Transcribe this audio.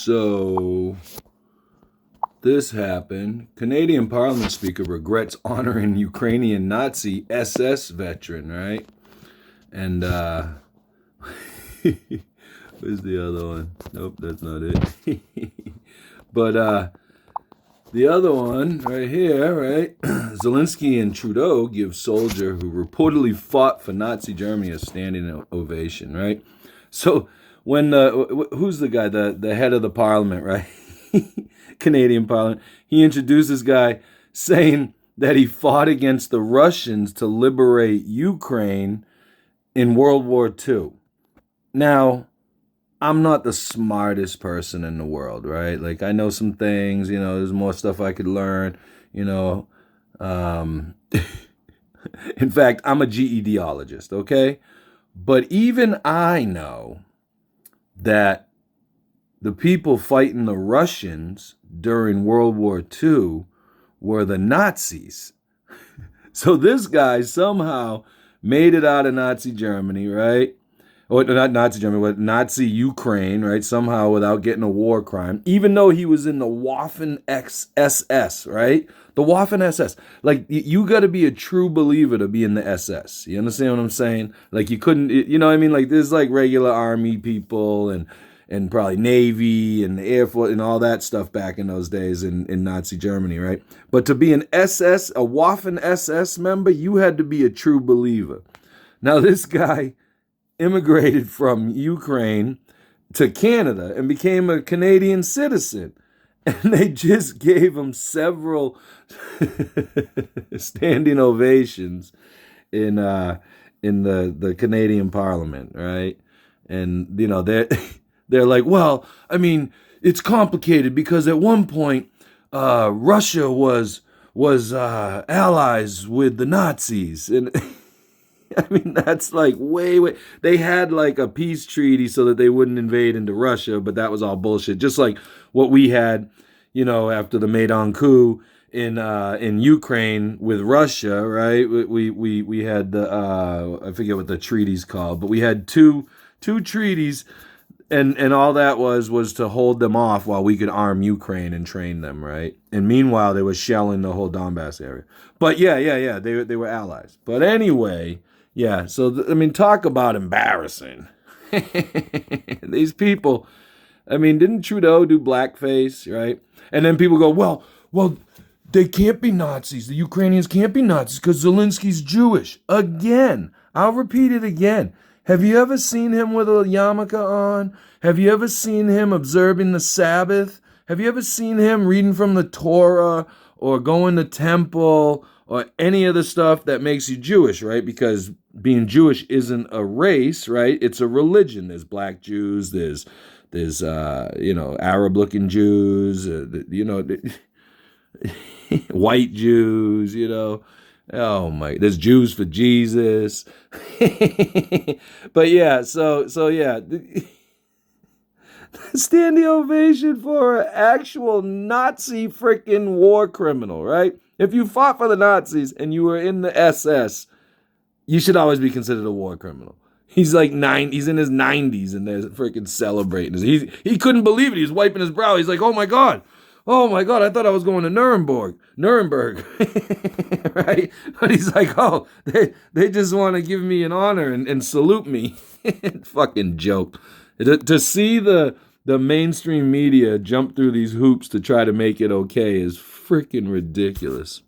So this happened. Canadian Parliament Speaker regrets honoring Ukrainian Nazi SS veteran, right? And where's the other one? Nope, that's not it. But the other one right here, right? Zelensky and Trudeau give soldier who reportedly fought for Nazi Germany a standing ovation, right? So when who's the guy, the head of the parliament, right? Canadian Parliament, he introduced this guy saying that he fought against the Russians to liberate Ukraine in World War II. Now, I'm not the smartest person in the world, right? Like, I know some things, there's more stuff I could learn, In fact, I'm a GEDologist, okay? But even I know that the people fighting the Russians during World War II were the Nazis. So this guy somehow made it out of Nazi Germany, right? Or not Nazi Germany, but Nazi Ukraine, right? Somehow without getting a war crime, even though he was in the Waffen SS, right? The Waffen SS. Like, you got to be a true believer to be in the SS. You understand what I'm saying? Like, you couldn't, you know what I mean? Like, there's like regular army people and probably Navy and the Air Force and all that stuff back in those days in Nazi Germany, right? But to be an SS, a Waffen SS member, you had to be a true believer. Now, this guy immigrated from Ukraine to Canada and became a Canadian citizen. And they just gave him several standing ovations in the Canadian Parliament, right? And they're like, well, I mean, it's complicated because at one point Russia was allies with the Nazis, and I mean, that's like way. They had like a peace treaty so that they wouldn't invade into Russia, but that was all bullshit. Just like what we had, after the Maidan coup in Ukraine with Russia, right? We had the I forget what the treaty's called, but we had two treaties, and all that was to hold them off while we could arm Ukraine and train them, right? And meanwhile, they were shelling the whole Donbass area. But yeah, they were allies. But anyway. Yeah, so, talk about embarrassing. These people, didn't Trudeau do blackface, right? And then people go, well, they can't be Nazis. The Ukrainians can't be Nazis because Zelensky's Jewish. Again, I'll repeat it again. Have you ever seen him with a yarmulke on? Have you ever seen him observing the Sabbath? Have you ever seen him reading from the Torah or going to temple or any of the stuff that makes you Jewish, right? Because being Jewish isn't a race, right? It's a religion. There's black Jews, there's Arab-looking Jews, white Jews, Oh my, there's Jews for Jesus. But yeah, so yeah. Standing ovation for an actual Nazi freaking war criminal, right? If you fought for the Nazis and you were in the SS, you should always be considered a war criminal. He's like he's in his 90s and they're freaking celebrating. He couldn't believe it. He was wiping his brow. He's like, oh my God, I thought I was going to Nuremberg, right? But he's like, oh, they just want to give me an honor and salute me. Fucking joke. To see the mainstream media jump through these hoops to try to make it okay is freaking ridiculous.